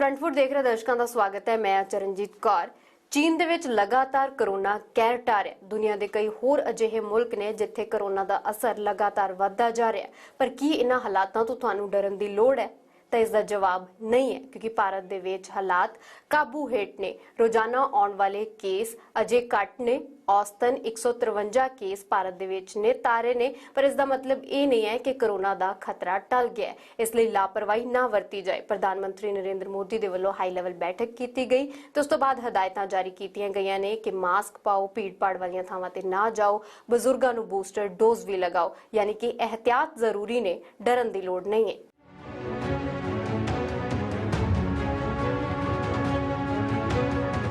Front foot देख रहे दर्शकों का स्वागत है। मैं चरणजीत कौर। चीन ਦੇ ਵਿੱਚ ਲਗਾਤਾਰ ਕਰੋਨਾ ਕਹਿਰ ਢਾ ਰਿਹਾ। ਦੁਨੀਆ ਦੇ ਕਈ ਹੋਰ ਅਜਿਹੇ ਮੁਲਕ ਨੇ ਜਿੱਥੇ ਕਰੋਨਾ ਦਾ ਅਸਰ ਲਗਾਤਾਰ ਵੱਧਦਾ ਜਾ ਰਿਹਾ, ਪਰ ਕੀ ਇਹਨਾਂ ਹਾਲਾਤਾਂ ਤੋਂ ਤੁਹਾਨੂੰ ਡਰਨ ਦੀ ਲੋੜ ਹੈ? ਤਾਂ ਇਸ ਦਾ ਜਵਾਬ ਨਹੀਂ ਹੈ, ਕਿਉਂਕਿ ਭਾਰਤ ਦੇ ਵਿੱਚ ਹਾਲਾਤ ਕਾਬੂ ਹੇਠ ਨੇ। ਰੋਜ਼ਾਨਾ ਆਉਣ ਵਾਲੇ ਕੇਸ ਅਜੇ ਘੱਟ ਨੇ। औसतन 153 केस भारत दे विच ने तारे ने, पर इसका मतलब ये नहीं है कि कोरोना का खतरा टल गया है। इसलिए लापरवाही ना वरती जाए। प्रधानमंत्री नरेंद्र मोदी दे वल्लों हाई लैवल बैठक की गई तो उस तो बाद हदायतां जारी कीतियां गईयां ने कि मास्क पाओ, भीड़ भाड़ वालियां थावां ते ना जाओ, बजुर्गां नूं बूस्टर डोज भी लगाओ। यानी कि एहतियात जरूरी ने, डरन दी लोड़ नहीं है।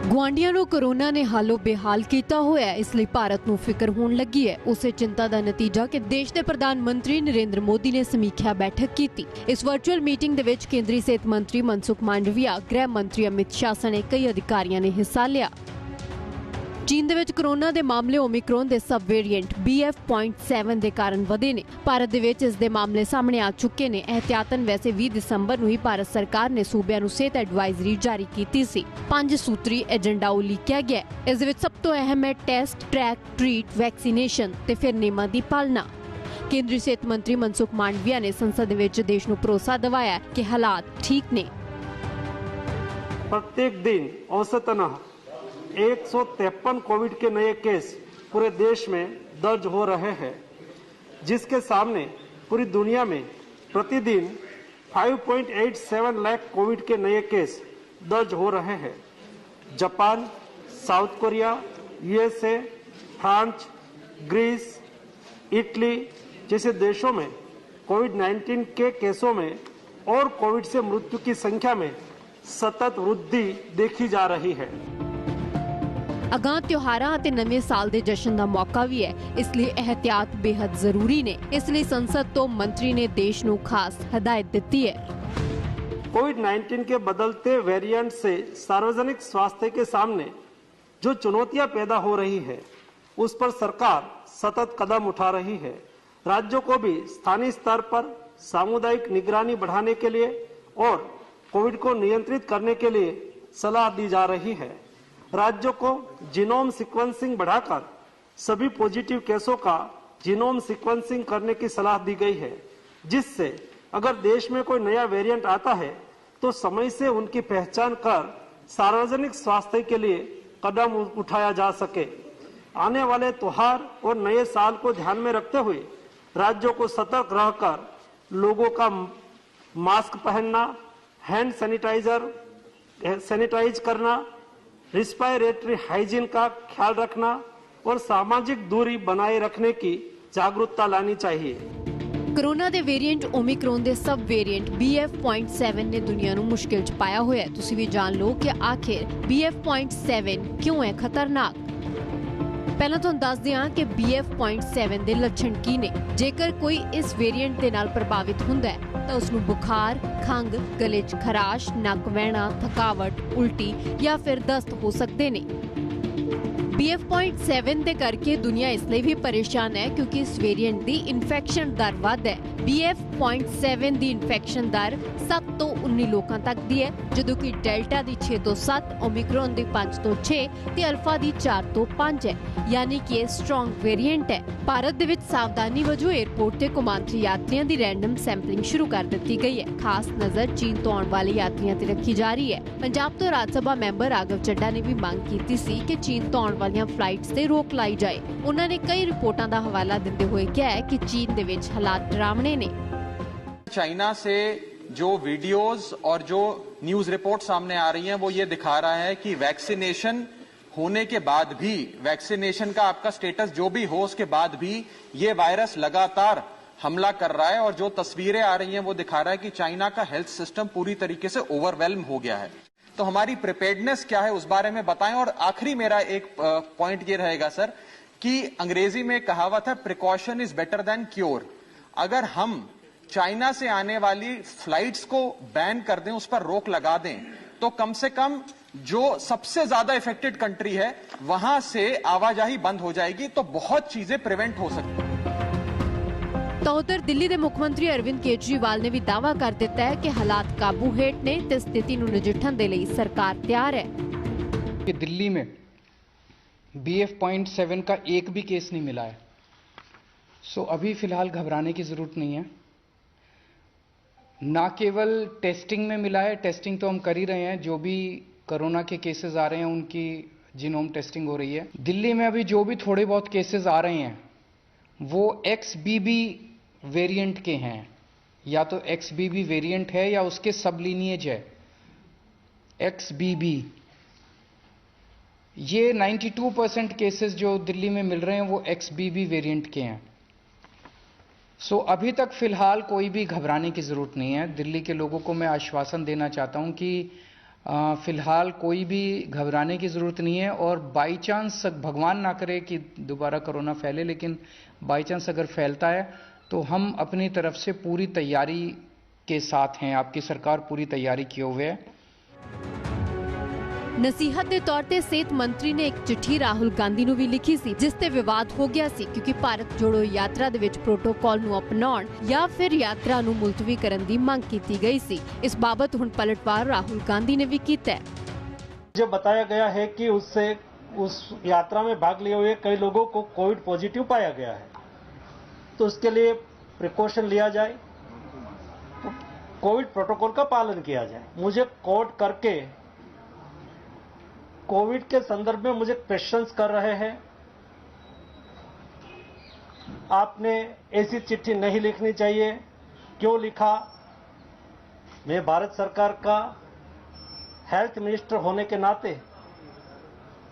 ਗੁਆਂਢੀਆਂ ਨੂੰ ਕੋਰੋਨਾ ਨੇ ਹਾਲੋ ਬੇਹਾਲ ਕੀਤਾ ਹੋਇਆ ਹੈ, ਇਸ ਲਈ ਭਾਰਤ ਨੂੰ ਫਿਕਰ ਹੋਣ ਲੱਗੀ ਹੈ। ਉਸੇ ਚਿੰਤਾ ਦਾ ਨਤੀਜਾ ਕਿ ਦੇਸ਼ ਦੇ ਪ੍ਰਧਾਨ ਮੰਤਰੀ ਨਰਿੰਦਰ ਮੋਦੀ ਨੇ ਸਮੀਖਿਆ ਬੈਠਕ ਕੀਤੀ। ਇਸ ਵਰਚੁਅਲ ਮੀਟਿੰਗ ਦੇ ਵਿੱਚ ਕੇਂਦਰੀ ਸਿਹਤ ਮੰਤਰੀ ਮਨਸੁਖ ਮਾਂਡਵੀਆ, ਗ੍ਰਹਿ ਮੰਤਰੀ ਅਮਿਤ ਸ਼ਾਹ ਸਣੇ ਕਈ ਅਧਿਕਾਰੀਆਂ ਨੇ ਹਿੱਸਾ ਲਿਆ। चीन ਦੇ ਵਿੱਚ ਕੋਰੋਨਾ ਦੇ ਮਾਮਲੇ ਓਮਿਕਰੋਨ ਦੇ ਸਬ ਵੇਰੀਐਂਟ BF.7 ਦੇ ਕਾਰਨ ਵਧੇ ਨੇ। ਭਾਰਤ ਦੇ ਵਿੱਚ ਇਸ ਦੇ ਮਾਮਲੇ ਸਾਹਮਣੇ ਆ ਚੁੱਕੇ ਨੇ। ਇਹਤਿਆਤਨ ਵੈਸੇ 20 ਦਸੰਬਰ ਨੂੰ ਹੀ ਭਾਰਤ ਸਰਕਾਰ ਨੇ ਸੂਬਿਆਂ ਨੂੰ ਸਿਹਤ ਐਡਵਾਈਜ਼ਰੀ ਜਾਰੀ ਕੀਤੀ ਸੀ। 5 ਸੂਤਰੀ ਏਜੰਡਾ ਉਲੀਕਿਆ ਗਿਆ। ਇਸ ਦੇ ਵਿੱਚ ਸਭ ਤੋਂ ਅਹਿਮ ਹੈ ਟੈਸਟ, ਟਰੈਕ, ਟ੍ਰੀਟ, ਵੈਕਸੀਨੇਸ਼ਨ ਤੇ ਫਿਰ ਨਿਯਮਾਂ ਦੀ ਪਾਲਣਾ। ਕੇਂਦਰੀ ਸਿਹਤ ਮੰਤਰੀ ਮਨਸੁਖ ਮਾਂਡਵੀਆ ਨੇ ਸੰਸਦ ਦੇ ਵਿੱਚ ਦੇਸ਼ ਨੂੰ ਭਰੋਸਾ ਦਿਵਾਇਆ ਕਿ ਹਾਲਾਤ ਠੀਕ ਨੇ। प्रत्येक दिन औसतन 153 कोविड के नए केस पूरे देश में दर्ज हो रहे हैं, जिसके सामने पूरी दुनिया में प्रतिदिन 5.87 लाख कोविड के नए केस दर्ज हो रहे हैं। Japan, South Korea, USA, France, Greece, Italy जैसे देशों में कोविड-19 के केसों में और कोविड से मृत्यु की संख्या में सतत वृद्धि देखी जा रही है। ਅਗਾਂਹ ਤਿਉਹਾਰਾਂ ਅਤੇ ਨਵੇਂ ਸਾਲ ਦੇ ਜਸ਼ਨ ਦਾ ਮੌਕਾ ਵੀ ਹੈ, ਇਸ ਲਈ ਇਹਤਿਆਤ ਬੇहद ਜ਼ਰੂਰੀ ਨੇ। ਇਸ ਲਈ ਸੰਸਦ ਤੋਂ ਮੰਤਰੀ ਨੇ ਦੇਸ਼ ਨੂੰ ਖਾਸ ਹਦਾਇਤ ਦਿੱਤੀ ਹੈ। कोविड-19 के बदलते वेरिएंट से सार्वजनिक स्वास्थ्य के सामने जो चुनौतियां पैदा हो रही है, उस पर सरकार सतत कदम उठा रही है। राज्यों को भी स्थानीय स्तर पर सामुदायिक निगरानी बढ़ाने के लिए और कोविड को नियंत्रित करने के लिए सलाह दी जा रही है। राज्यों को जीनोम सीक्वेंसिंग बढ़ाकर सभी पॉजिटिव केसों का जीनोम सीक्वेंसिंग करने की सलाह दी गई है, जिससे अगर देश में कोई नया वेरिएंट आता है तो समय से उनकी पहचान कर सार्वजनिक स्वास्थ्य के लिए कदम उठाया जा सके। आने वाले त्योहार और नए साल को ध्यान में रखते हुए राज्यों को सतर्क रहकर लोगों का मास्क पहनना, हैंड सैनिटाइज करना, रिस्पायरेटरी हाइजीन का ख्याल रखना और सामाजिक दूरी बनाए रखने की जागरूकता लानी चाहिए। ਕੋਰੋਨਾ ਦੇ ਵੇਰੀਐਂਟ ਓਮਿਕਰੋਨ ਦੇ ਸਬ ਵੇਰੀਐਂਟ BF.7 ਨੇ ਦੁਨੀਆ ਨੂੰ ਮੁਸ਼ਕਿਲ 'ਚ ਪਾਇਆ ਹੋਇਆ ਹੈ। ਤੁਸੀਂ ਵੀ ਜਾਣ ਲਓ ਕਿ ਆਖਿਰ BF.7 ਕਿਉਂ ਹੈ ਖਤਰਨਾਕ। ਪਹਿਲਾਂ ਤੁਹਾਨੂੰ ਦੱਸਦੇ ਹਾਂ ਕਿ BF.7 ਦੇ ਲੱਛਣ ਕੀ ਨੇ। ਜੇਕਰ ਕੋਈ ਇਸ ਵੇਰੀਐਂਟ ਦੇ ਨਾਲ ਪ੍ਰਭਾਵਿਤ ਹੁੰਦਾ ਹੈ ਤਾਂ ਉਸ ਨੂੰ ਬੁਖਾਰ, ਖੰਘ, ਗਲੇ 'ਚ ਖਰਾਸ਼, ਨੱਕ ਵਹਿਣਾ, ਥਕਾਵਟ, ਉਲਟੀ ਜਾਂ ਫਿਰ ਦਸਤ ਹੋ ਸਕਦੇ ਨੇ। BF.7 ਦੇ ਕਰਕੇ ਦੁਨੀਆ ਇਸ ਲਈ ਵੀ ਪਰੇਸ਼ਾਨ ਹੈ ਕਿਉਂਕਿ ਇਸ ਵੇਰੀਐਂਟ ਦੀ ਇਨਫੈਕਸ਼ਨ ਦਰ ਵੱਧ ਹੈ। BF.7 ਦੀ ਇਨਫੈਕਸ਼ਨ ਦਰ 7 ਤੋਂ 19 ਲੋਕਾਂ ਤੱਕ ਦੀ ਹੈ, ਜਦੋਂ ਕਿ ਡੈਲਟਾ ਦੀ 6 ਤੋਂ 7, ਓਮਿਕਰੋਨ ਦੀ 5 ਤੋਂ 6 ਤੇ ਅਲਫਾ ਦੀ 4 ਤੋਂ 5 ਹੈ। ਯਾਨੀ ਕਿ ਇਹ ਸਟਰੋਂਗ ਵੇਰੀਐਂਟ ਹੈ। ਭਾਰਤ ਦੇ ਵਿੱਚ ਸਾਵਧਾਨੀ ਵਜੋਂ 에ਅਰਪੋਰਟ ਤੇ ਕੌਮਾਂਤਰੀ ਯਾਤਰੀਆਂ ਦੀ ਰੈਂਡਮ ਸੈਂਪਲਿੰਗ ਸ਼ੁਰੂ ਕਰ ਦਿੱਤੀ ਗਈ ਹੈ। ਖਾਸ ਨਜ਼ਰ ਚੀਨ ਤੋਂ ਆਉਣ ਵਾਲੇ ਯਾਤਰੀਆਂ ਤੇ ਰੱਖੀ ਜਾ ਰਹੀ ਹੈ। ਪੰਜਾਬ ਤੋਂ ਰਾਜ ਸਭਾ ਮੈਂਬਰ ਰਾਘਵ ਚੱਡਾ ਨੇ ਵੀ ਮੰਗ ਕੀਤੀ ਸੀ ਕਿ ਚੀਨ ਤੋਂ ਆਉਣ ਵਾਲੀਆਂ ਫਲਾਈਟਸ ਤੇ ਰੋਕ ਲਾਈ ਜਾਏ। ਉਹਨਾਂ ਨੇ ਕਈ ਰਿਪੋਰਟਾਂ ਦਾ ਹਵਾਲਾ ਦਿੰਦੇ ਹੋਏ ਕਿਹਾ ਹੈ ਕਿ ਚੀਨ ਦੇ ਵਿੱਚ ਹਾਲਾਤ ਡਰਾਵਣੇ ਨੇ। चाइना से जो वीडियोस और जो न्यूज रिपोर्ट सामने आ रही हैं वो ये दिखा रहा है कि वैक्सीनेशन होने के बाद भी, वैक्सीनेशन का आपका स्टेटस जो भी हो उसके बाद भी ये वायरस लगातार हमला कर रहा है। और जो तस्वीरें आ रही हैं वो दिखा रहा है कि चाइना का हेल्थ सिस्टम पूरी तरीके से ओवरवेल्म हो गया है। तो हमारी प्रिपेयर्डनेस क्या है उस बारे में बताएं। और आखिरी मेरा एक पॉइंट ये रहेगा सर कि अंग्रेजी में कहावत है precaution is better than cure. अगर हम चाइना से आने वाली फ्लाइट्स को बैन कर दें, उस पर रोक लगा दें, तो कम से कम जो सबसे ज्यादा इफेक्टेड कंट्री है वहां से आवाजाही बंद हो जाएगी, तो बहुत चीजें प्रिवेंट हो सकती हैं। ਤਾਂ ਉਧਰ ਦਿੱਲੀ ਦੇ ਮੁੱਖ ਮੰਤਰੀ ਅਰਵਿੰਦ ਕੇਜਰੀਵਾਲ ਨੇ ਵੀ ਦਾਅਵਾ ਕਰ ਦਿੱਤਾ ਹੈ ਕਿ ਹਾਲਾਤ ਕਾਬੂ ਹੇਠ ਨੇ ਤੇ ਸਥਿਤੀ ਨੂੰ ਨਜਿੱਠਣ ਦੇ ਲਈ ਸਰਕਾਰ ਤਿਆਰ ਹੈ। कि दिल्ली में BF.7 का एक भी केस नहीं मिला है, सो अभी फिलहाल घबराने की ज़रूरत नहीं है। ना केवल टेस्टिंग में मिला है, टेस्टिंग तो हम कर ही रहे हैं, जो भी कोरोना के केसेस आ रहे हैं उनकी जीनोम टेस्टिंग हो रही है। दिल्ली में अभी जो भी थोड़े बहुत केसेस आ रहे हैं वो XBB वेरिएंट के हैं, या तो XBB वेरिएंट है या उसके सब लीनिएज है XBB। ये 92% केसेस जो दिल्ली में मिल रहे हैं वो XBB वेरिएंट के हैं। सो अभी तक फिलहाल कोई भी घबराने की ज़रूरत नहीं है। दिल्ली के लोगों को मैं आश्वासन देना चाहता हूं कि फिलहाल कोई भी घबराने की ज़रूरत नहीं है, और बाई चांस भगवान ना करे कि दोबारा कोरोना फैले, लेकिन बाई चांस अगर फैलता है तो हम अपनी तरफ से पूरी तैयारी के साथ हैं। आपकी सरकार पूरी तैयारी किए हुए है। ਨਸੀਹਤ ਦੇ ਤੌਰ ਤੇ ਸਿਹਤ ਮੰਤਰੀ ਨੇ ਇੱਕ ਚਿੱਠੀ ਰਾਹੁਲ ਗਾਂਧੀ ਨੂੰ ਵੀ ਲਿਖੀ ਸੀ, ਜਿਸ ਤੇ ਵਿਵਾਦ ਹੋ ਗਿਆ ਸੀ ਕਿਉਂਕਿ ਭਾਰਤ ਜੋੜੋ ਯਾਤਰਾ ਦੇ ਵਿੱਚ ਪ੍ਰੋਟੋਕਾਲ ਨੂੰ ਅਪਣਾਉਣ ਜਾਂ ਫਿਰ ਯਾਤਰਾ ਨੂੰ ਮੁਲਤਵੀ ਕਰਨ ਦੀ ਮੰਗ ਕੀਤੀ ਗਈ ਸੀ। ਇਸ ਬਾਬਤ ਹੁਣ ਪਲਟਵਾਰ ਰਾਹੁਲ गांधी ने भी किया है। मुझे बताया गया है कि उस यात्रा में भाग लिए हुए कई लोगों को कोविड पॉजिटिव पाया गया है, तो उसके लिए प्रिकॉशन लिया जाए, तो कोविड प्रोटोकॉल का पालन किया जाए। मुझे कोर्ट करके कोविड के संदर्भ में मुझे क्वेश्चंस कर रहे हैं, आपने ऐसी चिट्ठी नहीं लिखनी चाहिए, क्यों लिखा? मैं भारत सरकार का हेल्थ मिनिस्टर होने के नाते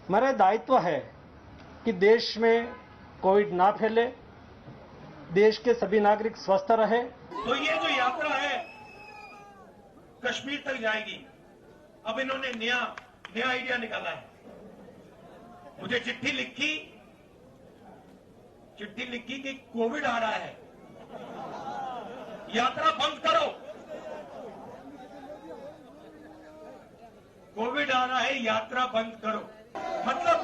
मेरा दायित्व है कि देश में कोविड ना फैले, देश के सभी नागरिक स्वस्थ रहे। तो ये जो यात्रा है कश्मीर तक जाएगी। अब इन्होंने नया आइडिया निकाला है। मुझे चिट्ठी लिखी कि कोविड आ रहा है, यात्रा बंद करो। कोविड आ रहा है, यात्रा बंद करो। मतलब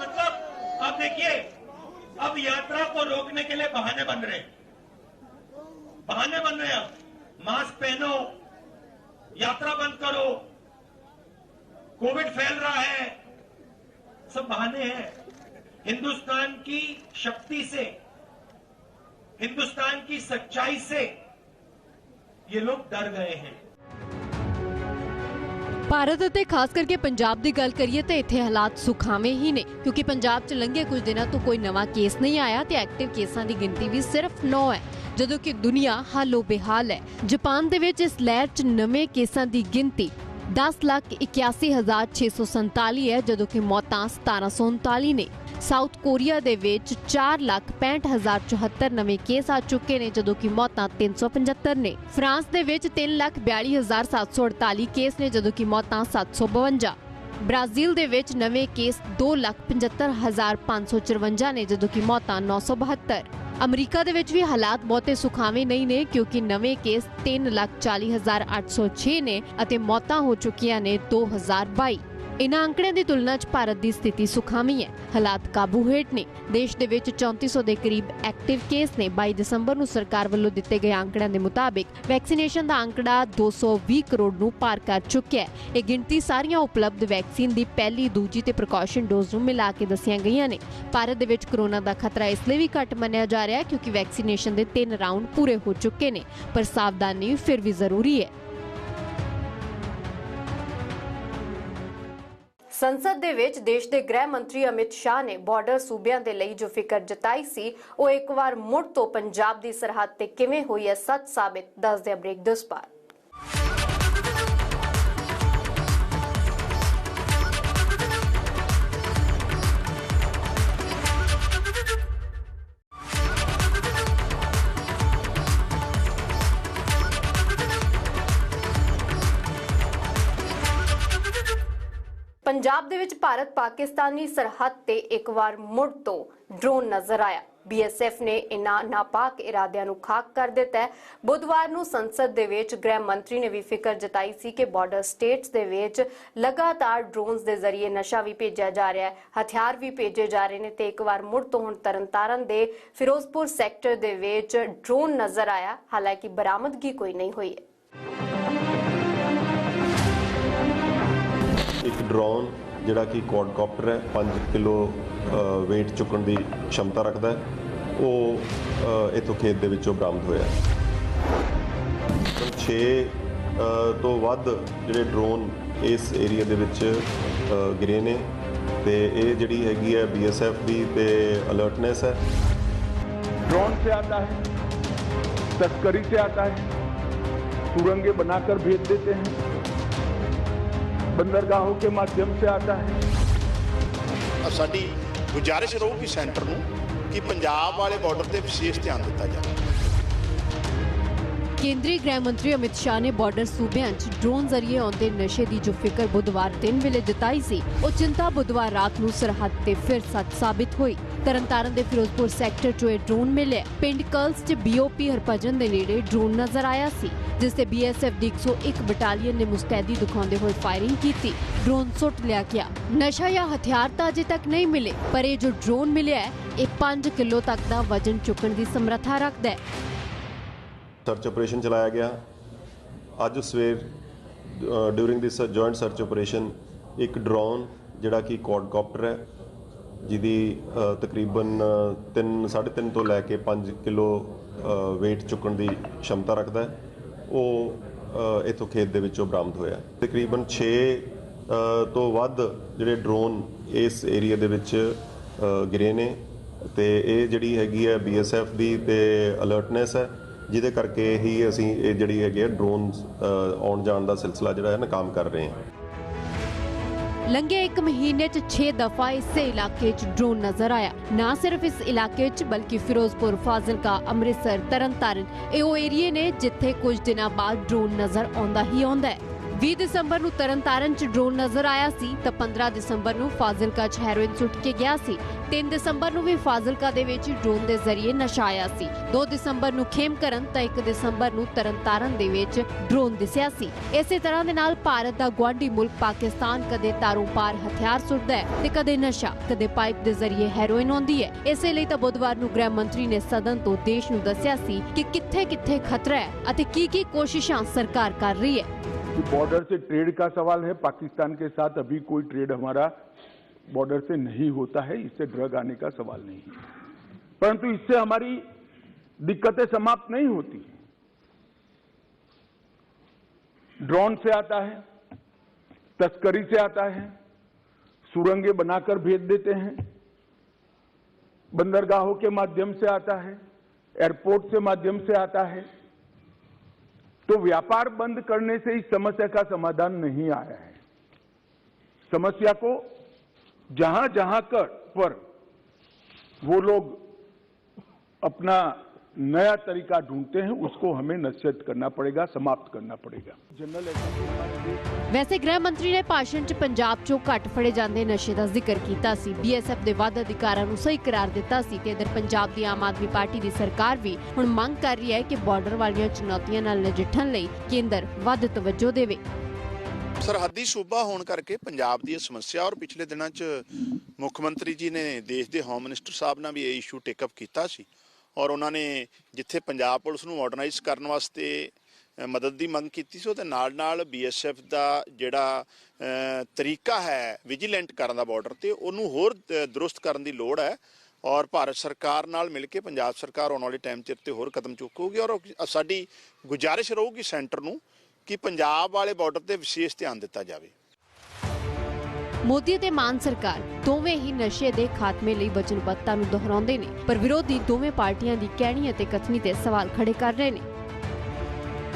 अब देखिए, अब यात्रा को रोकने के लिए बहाने बन रहे हैं। अब मास्क पहनो, यात्रा बंद करो, कोविड फैल रहा है, सब बहाने हैं। हिंदुस्तान की शक्ति से, हिंदुस्तान की सच्चाई से ये लोग डर गए हैं। ਭਾਰਤ ਅਤੇ ਖਾਸ ਕਰਕੇ ਪੰਜਾਬ ਦੀ ਗੱਲ ਕਰੀਏ ਤਾਂ ਇੱਥੇ ਹਾਲਾਤ ਸੁਖਾਵੇਂ ਹੀ ਨੇ, ਕਿਉਂਕਿ ਪੰਜਾਬ 'ਚ ਲੰਘੇ ਕੁਝ ਦਿਨਾਂ ਤੋਂ ਕੋਈ ਨਵਾਂ ਕੇਸ ਨਹੀਂ ਆਇਆ ਤੇ ਐਕਟਿਵ ਕੇਸਾਂ ਦੀ ਗਿਣਤੀ ਵੀ ਸਿਰਫ 9 ਹੈ, ਜਦੋਂ ਕਿ ਦੁਨੀਆ ਹਾਲੋ ਬੇਹਾਲ ਹੈ। ਜਾਪਾਨ ਦੇ ਵਿੱਚ ਇਸ ਲਹਿਰ 'ਚ ਨਵੇਂ ਕੇਸਾਂ ਦੀ ਗਿਣਤੀ 10,81,647 ਹੈ, ਜਦੋਂ ਕਿ ਮੌਤਾਂ 1,739 ਨੇ। ਸਾਊਥ ਕੋਰੀਆ ਦੇ ਵਿੱਚ 4,65,074 ਨਵੇਂ ਕੇਸ ਆ ਚੁੱਕੇ ਨੇ, ਜਦੋਂ ਕਿ ਮੌਤਾਂ 375 ਨੇ। ਫਰਾਂਸ ਦੇ ਵਿੱਚ 3,42,748 ਕੇਸ ਨੇ, ਜਦੋਂ ਕਿ ਮੌਤਾਂ 752। ਬ੍ਰਾਜ਼ੀਲ ਦੇ ਵਿੱਚ ਨਵੇਂ ਕੇਸ 2,75,554 ਨੇ, ਜਦੋਂ ਕਿ ਮੌਤਾਂ 972। ਅਮਰੀਕਾ ਦੇ ਵਿੱਚ ਵੀ ਹਾਲਾਤ ਬਹੁਤੇ ਸੁਖਾਵੇਂ ਨਹੀਂ ਨੇ, ਕਿਉਂਕਿ ਨਵੇਂ ਕੇਸ 3,40,806 ਨੇ ਅਤੇ ਮੌਤਾਂ ਹੋ ਚੁੱਕੀਆਂ ਨੇ 2,022। ਇਨ੍ਹਾਂ ਅੰਕੜਿਆਂ ਦੀ ਤੁਲਨਾ 'ਚ ਭਾਰਤ ਦੀ ਸਥਿਤੀ ਸੁਖਾਵੀਂ ਹੈ। ਹਾਲਾਤ ਕਾਬੂ ਹੇਠ ਨੇ। ਦੇਸ਼ ਦੇ ਵਿੱਚ 3400 ਦੇ ਕਰੀਬ ਐਕਟਿਵ ਕੇਸ ਨੇ। 22 ਦਸੰਬਰ ਨੂੰ ਸਰਕਾਰ ਵੱਲੋਂ ਦਿੱਤੇ ਗਏ ਅੰਕੜਿਆਂ ਦੇ ਮੁਤਾਬਿਕ ਵੈਕਸੀਨੇਸ਼ਨ ਦਾ ਅੰਕੜਾ 220 ਕਰੋੜ ਨੂੰ ਪਾਰ ਕਰ ਚੁੱਕਿਆ ਹੈ। ਇਹ ਗਿਣਤੀ ਸਾਰੀਆਂ ਉਪਲਬਧ ਵੈਕਸੀਨ ਦੀ ਪਹਿਲੀ, ਦੂਜੀ ਤੇ ਪ੍ਰੀਕਾਸ਼ਨ ਡੋਜ਼ ਨੂੰ ਮਿਲਾ ਕੇ ਦੱਸੀਆਂ ਗਈਆਂ ਨੇ। ਭਾਰਤ ਦੇ ਵਿੱਚ ਕੋਰੋਨਾ ਦਾ ਖਤਰਾ ਇਸ ਲਈ ਵੀ ਘੱਟ ਮੰਨਿਆ ਜਾ ਰਿਹਾ ਹੈ ਕਿਉਂਕਿ ਵੈਕਸੀਨੇਸ਼ਨ ਦੇ 3 ਰਾਊਂਡ ਪੂਰੇ ਹੋ ਚੁੱਕੇ ਨੇ, ਪਰ ਸਾਵਧਾਨੀ ਫਿਰ ਵੀ ਜ਼ਰੂਰੀ ਹੈ। ਸੰਸਦ ਦੇ ਵਿੱਚ ਦੇਸ਼ ਦੇ ਗ੍ਰਹਿ ਮੰਤਰੀ ਅਮਿਤ ਸ਼ਾਹ ਨੇ ਬਾਰਡਰ ਸੂਬਿਆਂ ਦੇ ਲਈ ਜੋ ਫਿਕਰ ਜਤਾਈ ਸੀ, ਉਹ ਇੱਕ ਵਾਰ ਮੁੜ ਤੋਂ ਪੰਜਾਬ ਦੀ ਸਰਹੱਦ ਤੇ ਕਿਵੇਂ ਹੋਈ ਹੈ ਸੱਚ ਸਾਬਿਤ, ਦੱਸਦੇ ਆ ਬ੍ਰੇਕ ਦਿਸ ਪਾਰ। ਪੰਜਾਬ ਦੇ ਵਿੱਚ ਭਾਰਤ ਪਾਕਿਸਤਾਨੀ ਸਰਹੱਦ ਤੇ ਇੱਕ ਵਾਰ ਮੁੜ ਤੋਂ ਡਰੋਨ ਨਜ਼ਰ ਆਇਆ। BSF ਨੇ ਇਨ੍ਹਾਂ ਨਾਪਾਕ ਇਰਾਦਿਆਂ ਨੂੰ ਖਾਕ ਕਰ ਦਿੱਤਾ ਹੈ। ਬੁੱਧਵਾਰ ਨੂੰ ਸੰਸਦ ਦੇ ਵਿੱਚ ਗ੍ਰਹਿ ਮੰਤਰੀ ਨੇ ਵੀ ਫਿਕਰ ਜਤਾਈ ਸੀ ਕਿ ਬਾਰਡਰ ਸਟੇਟਸ ਦੇ ਵਿੱਚ ਲਗਾਤਾਰ ਡਰੋਨਸ ਦੇ ਜ਼ਰੀਏ ਨਸ਼ਾ ਵੀ ਭੇਜਿਆ ਜਾ ਰਿਹਾ ਹੈ, ਹਥਿਆਰ ਵੀ ਭੇਜੇ ਜਾ ਰਹੇ ਨੇ ਤੇ ਇੱਕ ਵਾਰ ਮੁੜ ਤੋਂ ਹੁਣ ਤਰਨਤਾਰਨ ਦੇ ਫਿਰੋਜ਼ਪੁਰ ਸੈਕਟਰ ਦੇ ਵਿੱਚ ਡਰੋਨ ਨਜ਼ਰ ਆਇਆ। ਹਾਲਾਂਕਿ ਬਰਾਮਦਗੀ ਕੋਈ ਨਹੀਂ ਹੋਈ ਹੈ। एक ड्रोन जिहड़ा कि क्वाडकॉप्टर है 5 किलो वेट चुकण की क्षमता रखता है, वो इत्थों खेत दे विचों बरामद होया। 6 तो वध जिहड़े ड्रोन इस एरिया दे विच गिरे ने ते ये जिहड़ी हैगी है BSF दी ते अलर्टनेस है। ड्रोन से आता है, तस्करी से आता है, सुरंगें बनाकर भेज देते हैं, बंदरगाहों के माध्यम से आता है। साडी गुजारिश रहूगी सेंटर नूं कि पंजाब वाले बॉर्डर ते विशेष ध्यान दिता जाए। ਕੇਂਦਰੀ ਗ੍ਰਹਿ ਮੰਤਰੀ ਅਮਿਤ ਸ਼ਾਹ ਨੇ ਬਾਰਡਰ ਸੂਬਿਆਂ 'ਚ ਡਰੋਨ ਜ਼ਰੀਏ ਆਉਂਦੇ ਨਸ਼ੇ ਦੀ ਜੋ ਫਿਕਰ ਬੁੱਧਵਾਰ ਦਿਨ ਵੇਲੇ ਜਤਾਈ ਸੀ, ਉਹ ਚਿੰਤਾ ਬੁੱਧਵਾਰ ਰਾਤ ਨੂੰ ਸਰਹੱਦ ਤੇ ਫਿਰ ਸੱਚ ਸਾਬਿਤ ਹੋਈ। ਤਰਨਤਾਰਨ ਦੇ ਫਿਰੋਜ਼ਪੁਰ ਸੈਕਟਰ 'ਚੋਂ ਇਹ ਡਰੋਨ ਮਿਲਿਆ। ਪਿੰਡ ਕਲਸ 'ਚ BOP ਹਰਭਜਨ ਦੇ ਨੇੜੇ ਡਰੋਨ ਨਜ਼ਰ ਆਇਆ ਸੀ, ਜਿਸ ਤੇ BSF ਦੀ 101 ਬਟਾਲੀਅਨ ਨੇ ਮੁਸਤੈਦੀ ਦਿਖਾਉਂਦੇ ਹੋਏ ਫਾਇਰਿੰਗ ਕੀਤੀ। ਡਰੋਨ ਸੁੱਟ ਲਿਆ ਗਿਆ। ਨਸ਼ਾ ਜਾਂ ਹਥਿਆਰ ਤਾਂ ਅਜੇ ਤੱਕ ਨਹੀਂ ਮਿਲੇ, ਪਰ ਇਹ ਜੋ ਡਰੋਨ ਮਿਲਿਆ ਹੈ, ਇਹ 5 ਕਿਲੋ ਤੱਕ ਦਾ ਵਜ਼ਨ ਚੁੱਕਣ ਦੀ ਸਮਰੱਥਾ ਰੱਖਦਾ ਹੈ। सर्च ऑपरेशन चलाया गया। अज सवेर during this joint search operation एक ड्रोन जिहड़ा कि क्वाडकॉप्टर है, जिहदी तकरीबन 3.5 तो लैके 5 किलो वेट चुकण की क्षमता रखता है, वो इत्थों खेत दे विचों बरामद होया। तकरीबन 6 तो वध जिहड़े ड्रोन इस एरिया दे विच गिरे ने ते ये जिहड़ी हैगी है BSF दी ते अलर्टनेस है, ਜਿਹਦੇ ਕਰਕੇ ਹੀ ਅਸੀਂ ਇਹ ਜਿਹੜੀ ਹੈਗੀ ਹੈ ਡਰੋਨ ਆਉਣ ਜਾਣ ਦਾ ਸਿਲਸਿਲਾ ਜਿਹੜਾ ਹੈ ਨਾਕਾਮ ਕਰ ਰਹੇ ਹਾਂ। ਲੰਘੇ 1 ਮਹੀਨੇ 'ਚ 6 ਦਫਾ ਇਸੇ ਇਲਾਕੇ 'ਚ ਡਰੋਨ ਨਜ਼ਰ ਆਇਆ। ਨਾ ਸਿਰਫ ਇਸ ਇਲਾਕੇ 'ਚ ਬਲਕਿ ਫਿਰੋਜ਼ਪੁਰ, ਫਾਜ਼ਿਲਕਾ, ਅੰਮ੍ਰਿਤਸਰ, ਤਰਨਤਾਰਨ ਇਹ ਉਹ ਏਰੀਏ ਨੇ ਜਿੱਥੇ ਕੁਝ ਦਿਨਾਂ ਬਾਅਦ ਡਰੋਨ ਨਜ਼ਰ ਆਉਂਦਾ ਹੀ ਆਉਂਦਾ ਹੈ। 20 ਦਸੰਬਰ ਨੂੰ ਤਰਨਤਾਰਨ 'ਚ ਡਰੋਨ ਨਜ਼ਰ ਆਇਆ ਸੀ ਤਾਂ 15 ਦਸੰਬਰ ਨੂੰ ਫਾਜ਼ਿਲਕਾ 'ਚ ਹੈਰੋਇਨ ਸੁੱਟ ਕੇ ਗਿਆ ਸੀ। 3 ਦਸੰਬਰ ਨੂੰ ਵੀ ਫਾਜ਼ਿਲਕਾ ਦੇ ਵਿੱਚ ਡਰੋਨ ਦੇ ਜ਼ਰੀਏ ਨਸ਼ਾ ਆਇਆ ਸੀ। 2 ਦਸੰਬਰ ਨੂੰ ਖੇਮਕਰਨ ਤਾਂ 1 ਦਸੰਬਰ ਨੂੰ ਤਰਨਤਾਰਨ ਦੇ ਵਿੱਚ ਡਰੋਨ ਦਿਸਿਆ ਸੀ। ਇਸੇ ਤਰ੍ਹਾਂ ਦੇ ਨਾਲ ਭਾਰਤ ਦਾ ਗੁਆਂਢੀ ਮੁਲਕ ਪਾਕਿਸਤਾਨ ਕਦੇ ਤਾਰੋਂ ਪਾਰ ਹਥਿਆਰ ਸੁੱਟਦਾ ਹੈ ਤੇ ਕਦੇ ਨਸ਼ਾ, ਕਦੇ ਪਾਈਪ ਦੇ ਜ਼ਰੀਏ ਹੈਰੋਇਨ ਆਉਂਦੀ ਹੈ। ਇਸੇ ਲਈ ਤਾਂ ਬੁੱਧਵਾਰ ਨੂੰ ਗ੍ਰਹਿ ਮੰਤਰੀ ਨੇ ਸਦਨ ਤੋਂ ਦੇਸ਼ ਨੂੰ ਦੱਸਿਆ ਸੀ ਕਿ ਕਿੱਥੇ-ਕਿੱਥੇ ਖਤਰਾ ਹੈ ਅਤੇ ਕੀ ਕੋਸ਼ਿਸ਼ਾਂ ਸਰਕਾਰ ਕਰ ਰਹੀ ਹੈ। बॉर्डर से ट्रेड का सवाल है। पाकिस्तान के साथ अभी कोई ट्रेड हमारा बॉर्डर से नहीं होता है, इससे ड्रग आने का सवाल नहीं है, परंतु इससे हमारी दिक्कतें समाप्त नहीं होती। ड्रोन से आता है, तस्करी से आता है, सुरंगें बनाकर भेज देते हैं, बंदरगाहों के माध्यम से आता है, एयरपोर्ट से माध्यम से आता है। तो व्यापार बंद करने से इस समस्या का समाधान नहीं आया है। समस्या को जहां जहां पर वो लोग अपना नया तरीका ढूंढते हैं, उसको हमें नसीहत करना पड़ेगा, समाप्त करना पड़ेगा। ਵੈਸੇ ਗ੍ਰਹਿ ਮੰਤਰੀ ਨੇ ਭਾਸ਼ਣ 'ਚ ਪੰਜਾਬ 'ਚੋਂ ਘੱਟ ਫੜੇ ਜਾਂਦੇ ਨਸ਼ੇ ਦਾ ਜ਼ਿਕਰ ਕੀਤਾ ਸੀ। BSF ਦੇ ਵੱਧ ਅਧਿਕਾਰਾਂ ਨੂੰ ਸਹੀ ਕਰਾਰ ਦਿੱਤਾ ਸੀ ਤੇ ਇਧਰ ਪੰਜਾਬ ਦੀ ਆਮ ਆਦਮੀ ਪਾਰਟੀ ਦੀ ਸਰਕਾਰ ਵੀ ਹੁਣ ਮੰਗ ਕਰ ਰਹੀ ਹੈ ਕਿ ਬਾਰਡਰ ਵਾਲੀਆਂ ਚੁਣੌਤੀਆਂ ਨਾਲ ਨਜਿੱਠਣ ਲਈ ਕੇਂਦਰ ਵੱਧ ਤਵੱਜੋ ਦੇਵੇ। ਸਰਹੱਦੀ ਸੂਬਾ ਹੋਣ ਕਰਕੇ ਪੰਜਾਬ ਦੀ ਇਹ ਸਮੱਸਿਆ, ਔਰ ਪਿਛਲੇ ਦਿਨਾਂ 'ਚ ਮੁੱਖ ਮੰਤਰੀ ਜੀ ਨੇ ਦੇਸ਼ ਦੇ ਹੋਮ ਮਿਨਿਸਟਰ ਸਾਹਿਬ ਨਾਲ ਵੀ ਇਹ ਇਸ਼ੂ ਟੇਕਅਪ ਕੀਤਾ ਸੀ ਔਰ ਉਹਨਾਂ ਨੇ ਜਿੱਥੇ ਪੰਜਾਬ ਪੁਲਿਸ ਨੂੰ ਮਾਡਰਨਾਈਜ਼ ਕਰਨ ਵਾਸਤੇ ਮਦਦ ਦੀ ਮੰਗ ਕੀਤੀ ਸੀ, ਉਹਦੇ ਨਾਲ BSF ਦਾ ਜਿਹੜਾ ਤਰੀਕਾ ਹੈ ਵਿਜੀਲੈਂਟ ਕਰਨ ਦਾ ਬਾਰਡਰ ਤੇ, ਉਹਨੂੰ ਹੋਰ ਦਰੁਸਤ ਕਰਨ ਦੀ ਲੋੜ ਹੈ ਔਰ ਭਾਰਤ ਸਰਕਾਰ ਨਾਲ ਮਿਲ ਕੇ ਪੰਜਾਬ ਸਰਕਾਰ ਆਉਣ ਵਾਲੇ ਟਾਈਮ 'ਚ ਤੇ ਹੋਰ ਕਦਮ ਚੁੱਕੂਗੀ ਔਰ ਸਾਡੀ ਗੁਜਾਰਿਸ਼ ਰਹੂਗੀ ਸੈਂਟਰ ਨੂੰ ਕਿ ਪੰਜਾਬ ਵਾਲੇ ਬਾਰਡਰ ਤੇ ਵਿਸ਼ੇਸ਼ ਧਿਆਨ ਦਿੱਤਾ ਜਾਵੇ। ਮੋਦੀ ਤੇ ਮਾਨ ਸਰਕਾਰ ਦੋਵੇਂ ਹੀ ਨਸ਼ੇ ਦੇ ਖਾਤਮੇ ਲਈ ਵਚਨਬੱਧਤਾ ਨੂੰ ਦੁਹਰਾਉਂਦੇ ਨੇ, ਪਰ ਵਿਰੋਧੀ ਦੋਵੇਂ ਪਾਰਟੀਆਂ ਦੀ ਕਹਿਣੀ ਅਤੇ ਕਥਨੀ ਤੇ ਸਵਾਲ ਖੜੇ ਕਰ ਰਹੇ ਨੇ।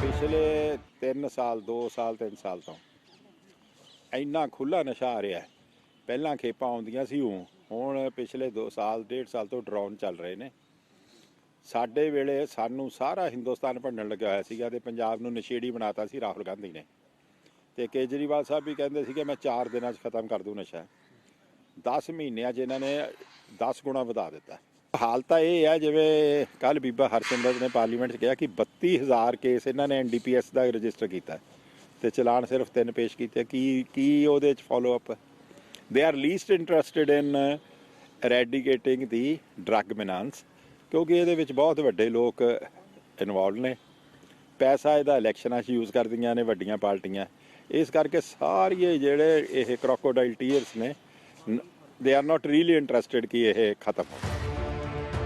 ਪਿਛਲੇ 3 ਸਾਲ 2 ਸਾਲ 3 ਸਾਲ ਤੋਂ ਇੰਨਾ ਖੁੱਲਾ ਨਸ਼ਾ ਆ ਰਿਹਾ। ਪਹਿਲਾਂ ਖੇਪਾਂ ਆਉਂਦੀਆਂ ਸੀ, ਹੁਣ ਪਿਛਲੇ 2 ਸਾਲ 1.5 ਸਾਲ ਤੋਂ ਡਰੋਨ ਚੱਲ ਰਹੇ ਨੇ। ਸਾਡੇ ਵੇਲੇ ਸਾਨੂੰ ਸਾਰਾ ਹਿੰਦੁਸਤਾਨ ਭੰਡਣ ਲੱਗਿਆ ਹੋਇਆ ਸੀਗਾ ਤੇ ਪੰਜਾਬ ਨੂੰ ਨਸ਼ੇੜੀ ਬਣਾਤਾ ਸੀ ਰਾਹੁਲ ਗਾਂਧੀ ਨੇ, ਤੇ ਕੇਜਰੀਵਾਲ ਸਾਹਿਬ ਵੀ ਕਹਿੰਦੇ ਸੀ ਕਿ ਮੈਂ 4 ਦਿਨਾਂ 'ਚ ਖਤਮ ਕਰ ਦੂੰ ਨਸ਼ਾ। 10 ਮਹੀਨਿਆਂ 'ਚ ਇਹਨਾਂ ਨੇ 10 ਗੁਣਾ ਵਧਾ ਦਿੱਤਾ। ਹਾਲ ਤਾਂ ਇਹ ਆ ਜਿਵੇਂ ਕੱਲ ਬੀਬਾ ਹਰਸਿਮਰਤ ਨੇ ਪਾਰਲੀਮੈਂਟ 'ਚ ਕਿਹਾ ਕਿ 32,000 ਕੇਸ ਇਹਨਾਂ ਨੇ NDPS ਦਾ ਰਜਿਸਟਰ ਕੀਤਾ ਤੇ ਚਲਾਨ ਸਿਰਫ 3 ਪੇਸ਼ ਕੀਤੇ। ਕੀ ਉਹਦੇ 'ਚ follow up? They are least interested in eradicating the drug ਮਿਨਾਂਸ, ਕਿਉਂਕਿ ਇਹਦੇ ਵਿੱਚ ਬਹੁਤ ਵੱਡੇ ਲੋਕ ਇਨਵੋਲਵ ਨੇ। ਪੈਸਾ ਇਹਦਾ ਇਲੈਕਸ਼ਨਾਂ 'ਚ ਯੂਜ਼ ਕਰਦੀਆਂ ਨੇ ਵੱਡੀਆਂ ਪਾਰਟੀਆਂ, ਇਸ ਕਰਕੇ ਸਾਰੀਏ ਜਿਹੜੇ ਇਹ ਕ੍ਰੋਕੋਡਾਈਲ ਟੀਅਰਸ ਨੇ, they are not really interested ਕਿ ਇਹ ਖਤਮ ਹੋ।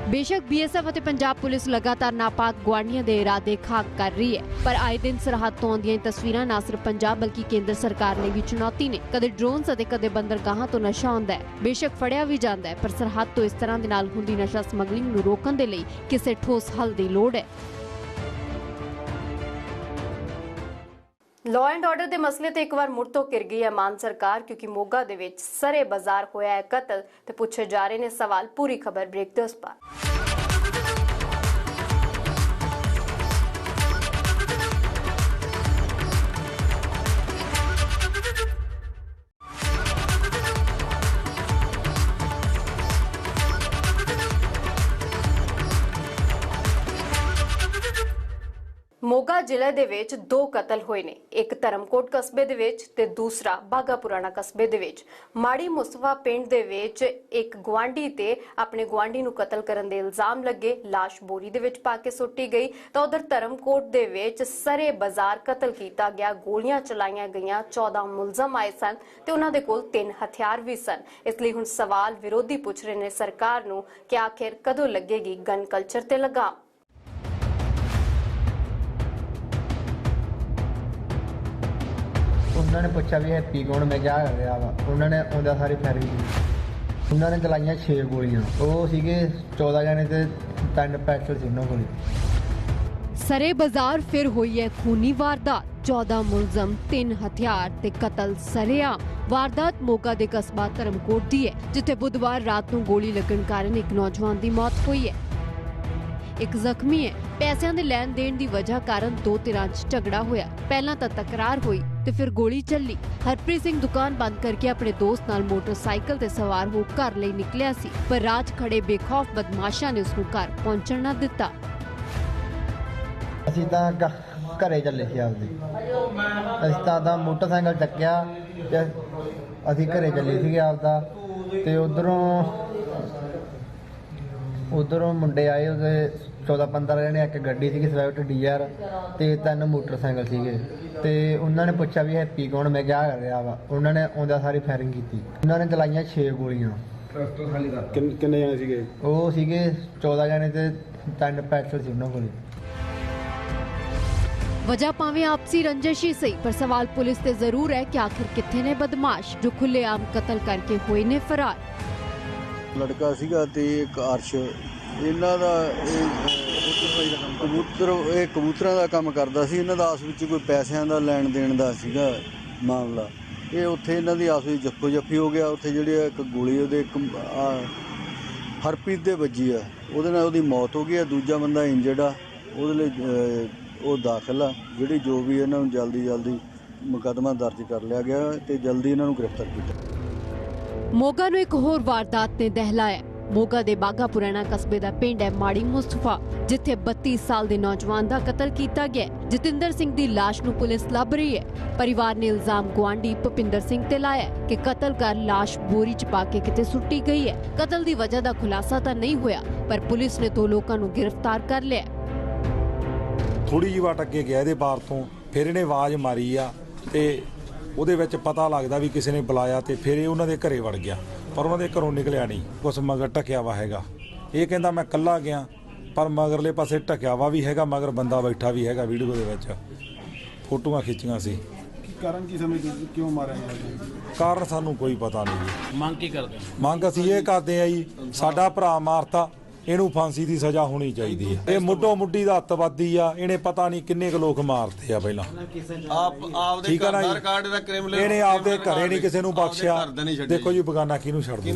बेशक BSF ਅਤੇ ਪੰਜਾਬ ਪੁਲਿਸ ਲਗਾਤਾਰ ਨਾਪਾਕ ਗੁਆਂਢੀਆਂ ਦੇ ਇਰਾਦੇ ਖਾਕ ਕਰ ਰਹੀ ਹੈ, ਪਰ ਆਏ ਦਿਨ ਸਰਹੱਦ ਤੋਂ ਆਉਂਦੀਆਂ ਤਸਵੀਰਾਂ ਨਾ ਸਿਰਫ ਪੰਜਾਬ ਬਲਕਿ ਕੇਂਦਰ ਸਰਕਾਰ ਲਈ ਵੀ ਚੁਣੌਤੀ ਨੇ। ਕਦੇ ਡਰੋਨਸ ਅਤੇ ਕਦੇ ਬੰਦਰਗਾਹਾਂ ਤੋਂ ਨਸ਼ਾ ਆਉਂਦਾ ਹੈ, ਬੇਸ਼ੱਕ ਫੜਿਆ ਵੀ ਜਾਂਦਾ ਹੈ, ਪਰ ਸਰਹੱਦ ਤੋਂ ਇਸ ਤਰ੍ਹਾਂ ਦੇ ਨਾਲ ਹੁੰਦੀ ਨਸ਼ਾ ਸਮਗਲਿੰਗ ਨੂੰ ਰੋਕਣ ਦੇ ਲਈ ਕਿਸੇ ਠੋਸ ਹੱਲ ਦੀ ਲੋੜ ਹੈ। ਲਾਅ ਐਂਡ ਆਰਡਰ ਦੇ ਮਸਲੇ ਤੇ ਇੱਕ ਵਾਰ ਮੁੜ ਤੋਂ ਘਿਰ ਗਈ ਹੈ ਮਾਨ ਸਰਕਾਰ, ਕਿਉਂਕਿ ਮੋਗਾ ਦੇ ਵਿੱਚ ਸਰੇ ਬਾਜ਼ਾਰ ਹੋਇਆ ਹੈ ਕਤਲ ਤੇ ਪੁੱਛੇ ਜਾ ਰਹੇ ਨੇ ਸਵਾਲ। ਪੂਰੀ ਖਬਰ ਬ੍ਰੇਕ ਦੇ ਉਸ ਪਾਰ। ਮੋਗਾ ਜ਼ਿਲ੍ਹੇ ਦੇ ਵਿੱਚ 2 ਕਤਲ ਹੋਏ ਨੇ, ਇੱਕ ਧਰਮਕੋਟ ਕਸਬੇ ਦੇ ਵਿੱਚ ਤੇ ਦੂਸਰਾ ਬਾਗਾ ਪੁਰਾਣਾ ਕਸਬੇ ਦੇ ਵਿੱਚ। ਮਾੜੀ ਮੁਸਤਫਾ ਪਿੰਡ ਦੇ ਵਿੱਚ ਇੱਕ ਗੁਆਂਢੀ ਤੇ ਆਪਣੇ ਗੁਆਂਢੀ ਨੂੰ ਕਤਲ ਕਰਨ ਦੇ ਇਲਜ਼ਾਮ ਲੱਗੇ, ਲਾਸ਼ ਬੋਰੀ ਦੇ ਵਿੱਚ ਪਾ ਕੇ ਸੁੱਟੀ ਗਈ। ਤਾਂ ਉਧਰ ਧਰਮਕੋਟ ਦੇ ਵਿੱਚ ਸਰੇ ਬਾਜ਼ਾਰ ਕਤਲ ਕੀਤਾ ਗਿਆ, ਗੋਲੀਆਂ ਚਲਾਈਆਂ ਗਈਆਂ, 14 ਮੁਲਜ਼ਮ ਆਏ ਸਨ ਤੇ ਉਹਨਾਂ ਦੇ ਕੋਲ 3 ਹਥਿਆਰ ਵੀ ਸਨ। ਇਸ ਲਈ ਹੁਣ ਸਵਾਲ ਵਿਰੋਧੀ ਪੁੱਛ ਰਹੇ ਨੇ ਸਰਕਾਰ ਨੂੰ ਕਿ ਆਖਿਰ ਕਦੋਂ ਲੱਗੇਗੀ ਗਨ ਕਲਚਰ ਤੇ ਲਗਾਮ। ਉਹਨਾਂ ਨੇ ਪੁੱਛਿਆ ਵੀ ਹੈਪੀ ਕੌਣ, ਮੈਂ ਕਿਹਾ ਕਰ ਰਿਹਾ ਵਾ। ਉਹਨਾਂ ਨੇ ਆਉਂਦਾ ਸਾਰੀ ਫਾਇਰਿੰਗ ਕੀਤੀ। ਉਹਨਾਂ ਨੇ ਚਲਾਈਆਂ 6 ਗੋਲੀਆਂ। ਉਹ ਸੀਗੇ 14 ਜਣੇ ਤੇ 3 ਪੈਸਟਲ ਸੀ ਉਹਨਾਂ ਕੋਲ। ਸਰੇ ਬਾਜ਼ਾਰ ਫਿਰ ਹੋਈ ਹੈ ਖੂਨੀ ਵਾਰਦਾਤ, 14 ਮੁਲਜ਼ਮ, 3 ਹਥਿਆਰ ਤੇ ਕਤਲ ਸਰੇਆਮ। ਵਾਰਦਾਤ ਮੋਗਾ ਦੇ ਕਸਬਾ ਧਰਮਕੋਟ ਦੀ ਹੈ, ਜਿੱਥੇ ਬੁੱਧਵਾਰ ਰਾਤ ਨੂੰ ਗੋਲੀ ਲੱਗਣ ਕਾਰਨ ਇੱਕ ਨੌਜਵਾਨ ਦੀ ਮੌਤ ਹੋਈ ਹੈ, ਇੱਕ ਜ਼ਖਮੀ ਹੈ। ਪੈਸਿਆਂ ਦੇ ਲੈਣ ਦੇਣ ਦੀ ਵਜ੍ਹਾ ਕਾਰਨ 2 ਧਿਰਾਂ 'ਚ ਝਗੜਾ ਹੋਇਆ। ਪਹਿਲਾਂ ਤਾਂ ਤਕਰਾਰ ਹੋਈ ਤੇ ਫਿਰ ਗੋਲੀ ਚੱਲੀ। ਹਰਪ੍ਰੀਤ ਸਿੰਘ ਦੁਕਾਨ ਬੰਦ ਕਰਕੇ ਆਪਣੇ ਦੋਸਤ ਨਾਲ ਮੋਟਰਸਾਈਕਲ ਤੇ ਸਵਾਰ ਹੋ ਘਰ ਲਈ ਨਿਕਲਿਆ ਸੀ, ਪਰ ਰਾਹ 'ਚ ਖੜੇ ਬੇਖੌਫ ਬਦਮਾਸ਼ਾਂ ਨੇ ਉਸ ਨੂੰ ਘਰ ਪਹੁੰਚਣ ਨਾ ਦਿੱਤਾ। ਅਸੀਂ ਤਾਂ ਘਰੇ ਚੱਲੇ ਸੀ ਆਪਦੇ। ਅਸੀਂ ਤਾਂ ਮੋਟਰਸਾਈਕਲ ਚੱਕਿਆ ਤੇ ਅਸੀਂ ਘਰੇ ਚੱਲੇ ਸੀਗੇ ਆਪਦਾ, ਤੇ ਉਧਰੋਂ ਮੁੰਡੇ ਆਏ, ਉਹਦੇ 14-15 ਜਣੇ। ਇੱਕ ਗੱਡੀ ਸੀਗੀ ਸਵਿਫਟ ਡੀਆਰ ਤੇ 3 ਮੋਟਰਸਾਈਕਲ ਸੀਗੇ। ਤੇ ਉਹਨਾਂ ਨੇ ਪੁੱਛਿਆ ਵੀ ਹੈਪੀ ਕੌਣ, ਮੈਂ ਕਿਹਾ ਕਰ ਰਿਹਾ ਵਾ। ਉਹਨਾਂ ਨੇ ਆਉਂਦਾ ਸਾਰੀ ਫਾਇਰਿੰਗ ਕੀਤੀ। ਉਹਨਾਂ ਨੇ ਚਲਾਈਆਂ 6 ਗੋਲੀਆਂ। ਕਿੰਨੇ ਜਣੇ ਸੀਗੇ? ਉਹ ਸੀਗੇ 14 ਜਣੇ ਤੇ 3 ਪੈਸਟਲ ਸੀ ਉਹਨਾਂ ਕੋਲ। ਵਜ੍ਹਾ ਭਾਵੇਂ ਆਪਸੀ ਰੰਜਿਸ਼ ਹੀ ਸਹੀ, ਪਰ ਸਵਾਲ ਪੁਲਿਸ ਤੇ ਜ਼ਰੂਰ ਹੈ ਕਿ ਆਖਿਰ ਕਿੱਥੇ ਨੇ ਬਦਮਾਸ਼ ਜੋ ਖੁੱਲ੍ਹੇਆਮ ਕਤਲ ਕਰਕੇ ਹੋਏ ਨੇ ਫਰਾਰ। ਲੜਕਾ ਸੀਗਾ ਤੇ ਇੱਕ ਅਰਸ਼, ਇਹਨਾਂ ਦਾ ਕਬੂਤਰਾਂ ਦਾ ਕੰਮ ਕਰਦਾ ਸੀ। ਇਹਨਾਂ ਦਾ ਆਪਸ ਵਿੱਚ ਕੋਈ ਪੈਸਿਆਂ ਦਾ ਲੈਣ ਦੇਣ ਦਾ ਸੀਗਾ ਮਾਮਲਾ। ਇਹ ਉੱਥੇ ਇਹਨਾਂ ਦੀ ਆਪਸ ਵਿੱਚ ਜੱਫੋ ਜੱਫੀ ਹੋ ਗਿਆ। ਉੱਥੇ ਜਿਹੜੀ ਇੱਕ ਗੋਲੀ ਉਹਦੇ ਇੱਕ ਹਰਪ੍ਰੀਤ ਦੇ ਵੱਜੀ ਆ, ਉਹਦੇ ਨਾਲ ਉਹਦੀ ਮੌਤ ਹੋ ਗਈ ਆ। ਦੂਜਾ ਬੰਦਾ ਇੰਜਰਡ ਆ, ਉਹਦੇ ਲਈ ਉਹ ਦਾਖਲ ਆ। ਜਿਹੜੀ ਜੋ ਵੀ ਇਹਨਾਂ ਨੂੰ ਜਲਦੀ ਮੁਕੱਦਮਾ ਦਰਜ ਕਰ ਲਿਆ ਗਿਆ ਤੇ ਜਲਦੀ ਇਹਨਾਂ ਨੂੰ ਗ੍ਰਿਫਤਾਰ ਕੀਤਾ। ਮੋਗਾ ਨੂੰ ਇੱਕ ਹੋਰ ਵਾਰਦਾਤ ਨੇ ਦਹਿਲਾਇਆ। ਮੋਗਾ ਦੇ ਬਾਗਾ ਪੁਰਾਣਾ ਕਸਬੇ ਦਾ ਪਿੰਡ ਹੈ ਮਾੜੀ ਮੁਸਤਫਾ, ਜਿੱਥੇ 32 ਸਾਲ ਦੇ ਨੌਜਵਾਨ ਦਾ ਕਤਲ ਕੀਤਾ ਗਿਆ। ਜਤਿੰਦਰ ਸਿੰਘ ਦੀ ਲਾਸ਼ ਨੂੰ ਪੁਲਿਸ ਲੱਭ ਰਹੀ ਹੈ। ਪਰਿਵਾਰ ਨੇ ਇਲਜ਼ਾਮ ਗੁਆਂਢੀ ਭੁਪਿੰਦਰ ਸਿੰਘ ਤੇ ਲਾਇਆ ਕਿ ਕਤਲ ਕਰ ਲਾਸ਼ ਬੋਰੀ 'ਚ ਪਾ ਕੇ ਕਿਤੇ ਸੁੱਟੀ ਗਈ ਹੈ। ਕਤਲ ਦੀ ਵਜ੍ਹਾ ਦਾ ਖੁਲਾਸਾ ਤਾਂ ਨਹੀਂ ਹੋਇਆ, ਪਰ ਪੁਲਿਸ ਨੇ 2 ਲੋਕਾਂ ਨੂੰ ਗ੍ਰਿਫਤਾਰ ਕਰ ਲਿਆ। ਥੋੜੀ ਜਿਹੀ ਵਾਟ ਅੱਗੇ ਗਿਆ ਇਹਦੇ ਬਾਰ ਤੋਂ, ਫਿਰ ਇਹਨੇ ਆਵਾਜ਼ ਮਾਰੀ ਆ ਤੇ ਉਹਦੇ ਵਿੱਚ ਪਤਾ ਲੱਗਦਾ ਵੀ ਕਿਸੇ ਨੇ ਬੁਲਾਇਆ ਤੇ ਫਿਰ ਇਹ ਉਹਨਾਂ ਦੇ ਘਰੇ ਵੜ ਗਿਆ, ਪਰ ਉਹਨਾਂ ਦੇ ਘਰੋਂ ਨਿਕਲਿਆ ਨਹੀਂ। ਕੁਛ ਮਗਰ ਢਕਿਆ ਵਾ ਹੈਗਾ। ਇਹ ਕਹਿੰਦਾ ਮੈਂ ਇਕੱਲਾ ਗਿਆ, ਪਰ ਮਗਰਲੇ ਪਾਸੇ ਢਕਿਆ ਵਾ ਵੀ ਹੈਗਾ, ਮਗਰ ਬੰਦਾ ਬੈਠਾ ਵੀ ਹੈਗਾ। ਵੀਡੀਓ ਦੇ ਵਿੱਚ ਫੋਟੋਆਂ ਖਿੱਚੀਆਂ ਸੀ। ਕਾਰਨ ਕੀ ਸਮਝਦੇ, ਕਿਉਂ ਮਾਰਿਆ ਗਿਆ? ਕਾਰਨ ਸਾਨੂੰ ਕੋਈ ਪਤਾ ਨਹੀਂ ਜੀ। ਮੰਗ ਕੀ ਕਰਦੇ? ਮੰਗ ਅਸੀਂ ਇਹ ਕਰਦੇ ਆ ਜੀ, ਸਾਡਾ ਭਰਾ ਮਾਰਤਾ, ਇਹਨੂੰ ਫਾਂਸੀ ਦੀ ਸਜ਼ਾ ਹੋਣੀ ਚਾਹੀਦੀ ਹੈ। ਇਹ ਮੁੱਢੋਂ ਮੁੱਢੀ ਦਾ ਅੱਤਵਾਦੀ ਆ। ਇਹਨੇ ਪਤਾ ਨਹੀਂ ਕਿੰਨੇ ਕੁ ਲੋਕ ਮਾਰਤੇ ਆ ਪਹਿਲਾਂ। ਠੀਕ ਆ ਨਾ ਜੀ, ਇਹਨੇ ਆਪਦੇ ਘਰੇ ਨਹੀਂ ਕਿਸੇ ਨੂੰ ਬਖਸ਼ਿਆ। ਦੇਖੋ ਜੀ ਬਗਾਨਾ ਕਿਹਨੂੰ ਛੱਡਦੇ।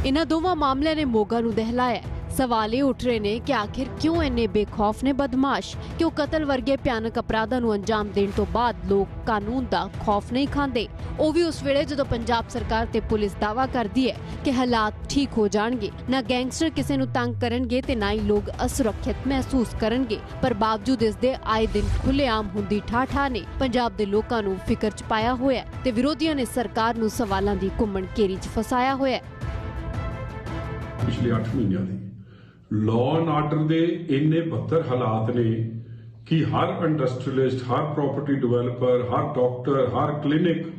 ਇਹਨਾਂ ਦੋਵਾਂ ਮਾਮਲਿਆਂ ਨੇ ਮੋਗਾ ਨੂੰ ਦਹਿਲਾਇਆ। सवाल ये उठ रहे ने कि आखिर क्यों इन्ने बेखौफ ने बदमाश, क्यों कतल वर्गे भयानक अपराधां नूं अंजाम देण तो बाद लोग कानून दा खौफ नहीं खांदे, ਉਹ ਵੀ उस वेले जदों पंजाब सरकार ते पुलिस दावा करदी है कि हालात ठीक हो जाणगे, ना गैंगस्टर किसी नूं तंग करनगे ते ना ही लोग असुरक्षित महसूस करनगे। पर बावजूद इस दे आए दिन खुलेआम हुंदी ठाठा ने पंजाब दे लोकां नूं फिकर च पाया होया ते विरोधियां ने सरकार नूं सवालां दी घुम्मण घेरी च फसाया होया। पिछले 8 महीनों दे लॉ एंड आर्डर दे इन्ने बदतर हालात ने कि हर इंडस्ट्रीलिस्ट, हर प्रॉपर्टी डिवेलपर, हर डॉक्टर, हर क्लिनिक,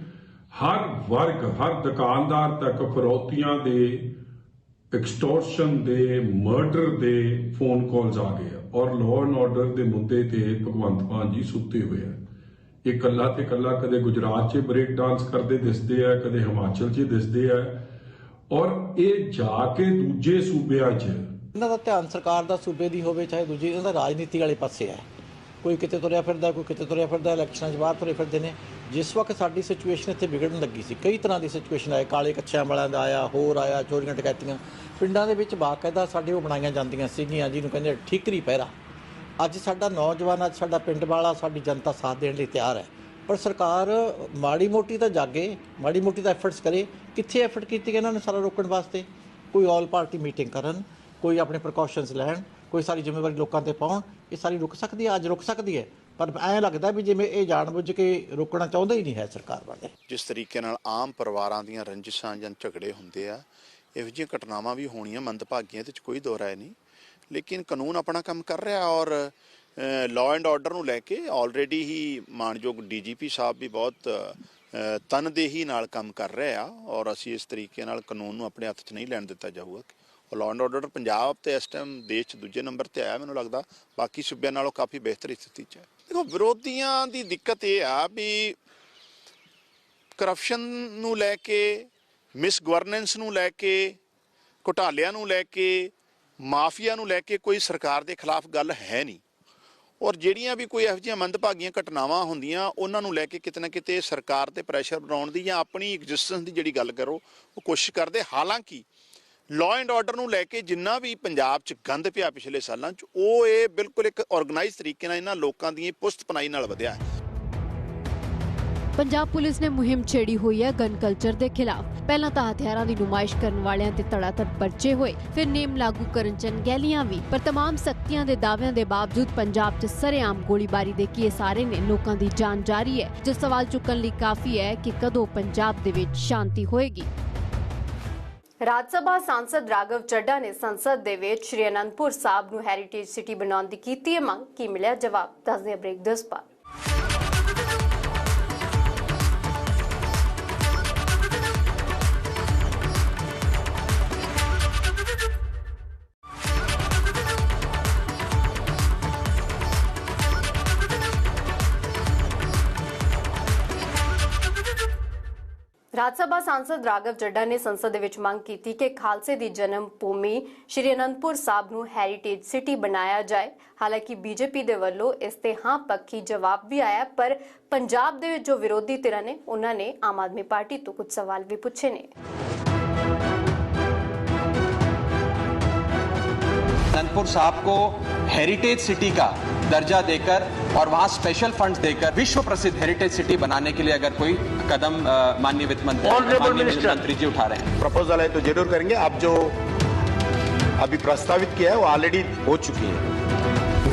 हर वर्ग, हर दुकानदार तक फरौतियां दे, एक्सटॉर्शन दे, मर्डर दे फोन कॉल्स आ गए और लॉ एंड ऑर्डर दे मुद्दे ते भगवंत मान जी सुते हुए हैं। ये कला ते कला कदे गुजरात च ब्रेक डांस करते दिसते हैं, कदे हिमाचल च दिसते हैं और ये जाके दूजे सूबे च इन्हां दा ध्यान सरकार दा सूबे दी होवे चाहे दूजी, इन्हां दा राजनीति वाले पासे है। कोई किते तुरिया फिरदा, कोई किते तुरिया फिरदा, इलैक्शनां च बाहर तुरे फिरदे ने। जिस वक्त साडी सिचुएशन इत्थे बिगड़न लगी सी, कई तरह की सिचुएशन आए, काले कच्छियां वालियां दा आया, होर आया, चोरियां डकैतियां पिंडां दे विच बाकायदा साडे वो बनाईयां जांदियां सीगीआं जिहनूं कहंदे ठीकरी पहरा। अज साडा नौजवान, अज साडा पिंड वाला, साडी जनता साथ देण लई तैयार है, पर सरकार माड़ी मोटी तां जागे, माड़ी मोटी तां एफर्ट्स करे। कित्थे एफर्ट कीती इन्हां ने सारा रोकण वास्ते? कोई ऑल पार्टी मीटिंग करन, कोई अपने प्रिकॉशनस लैण, कोई सारी जिम्मेवारी लोगों ते पाउण, ये सारी रुक सकती है, अज रुक सकती है। पर ऐ लगता भी जिवें ये जानबुझ के रोकना चाहते ही नहीं है सरकार वाले। जिस तरीके नाल आम परिवारां दीयां रंजिशां जां झगड़े हुंदे आ, इहो जिहियां घटनावां भी होणीआं मंदभागीआं, इहदे च कोई दो राय नहीं, लेकिन कानून अपना काम कर रहा और लॉ एंड ऑर्डर नूं लैके ऑलरेडी ही मानयोग DGP साहब भी बहुत तनदेही नाल काम कर रहे आ और असीं इस तरीके नाल कानून नूं अपने हत्थ 'च नहीं लैण दित्ता जाऊगा। लॉ एंड ऑर्डर पंजाब तो इस टाइम देश च दूजे नंबर पर आया, मैनूं लगदा बाकी सूबे नालों काफ़ी बेहतर स्थिति च है। देखो विरोधियों की दिक्कत यह आ भी करप्शन नूं लैके, मिस गवर्नेंस नूं लैके, घोटालियां नूं लैके, माफिया नूं लैके कोई सरकार के खिलाफ गल है नहीं और ਜਿਹੜੀਆਂ भी कोई ਇਹੋ ਜਿਹੀਆਂ ਮੰਦਭਾਗੀਆਂ ਘਟਨਾਵਾਂ ਹੁੰਦੀਆਂ ਉਹਨਾਂ ਨੂੰ ਲੈ ਕੇ ਕਿਤੇ ਨਾ ਕਿਤੇ ਸਰਕਾਰ ਤੇ ਪ੍ਰੈਸ਼ਰ ਬਣਾਉਣ ਦੀ ਜਾਂ ਆਪਣੀ ਐਗਜ਼ਿਸਟੈਂਸ ਦੀ ਜਿਹੜੀ ਗੱਲ ਕਰੋ ਉਹ ਕੋਸ਼ਿਸ਼ ਕਰਦੇ। ਹਾਲਾਂਕਿ लॉ एंड ऑर्डर नूं लैके जिन्ना भी पंजाब च गंद पिया पिछले सालों च वो ये बिल्कुल एक ऑर्गेनाइज तरीके नाल इन्हां लोकां दी पुस्त पनाई नाल वधिया है। पंजाब पुलिस ने मुहिम छेड़ी हुई है गन कल्चर के खिलाफ। पहला तो हथियारों की नुमाइश करने वालियां ते धड़ाधड़ पर्चे होए, फिर नेम लागू करन च अनगैलियां भी, पर तमाम सख्तियां दे दावियां दे बावजूद पंजाब च सरेआम गोलीबारी दे किए सारे ने लोकां दी जान जारी है, जो सवाल चुकन लई काफी है कि कदों पंजाब दे विच शांति होएगी। राज सभा सांसद राघव चड्ढा ने संसद दे विच श्री आनंदपुर साहब नूं हैरीटेज सिटी बनाउण दी कीती है मंग, की मिलिया जवाब? दसदे ब्रेक दस पार। राज सभा सांसद राघव चड्ढा ने संसद दे विच मंग कीती कि खालसे दी जन्म भूमि श्री आनंदपुर साहब नूं हैरीटेज सिटी बनाया जाए। हालांकि बीजेपी दे वल्लों इस ते हां पक्की जवाब भी आया, पर पंजाब दे जो विरोधी धिरां ने उन्हां ने आम आदमी पार्टी तो कुछ सवाल भी पूछे ने। आनंदपुर साहब को हेरिटेज सिटी का दर्जा देकर और वहां स्पेशल फंड्स देकर विश्व प्रसिद्ध हेरिटेज सिटी बनाने के लिए अगर कोई कदम माननीय वित्त मंत्री जी उठा रहे हैं, प्रपोजल है तो जरूर करेंगे। अब जो अभी प्रस्तावित किया है वो ऑलरेडी हो चुकी है।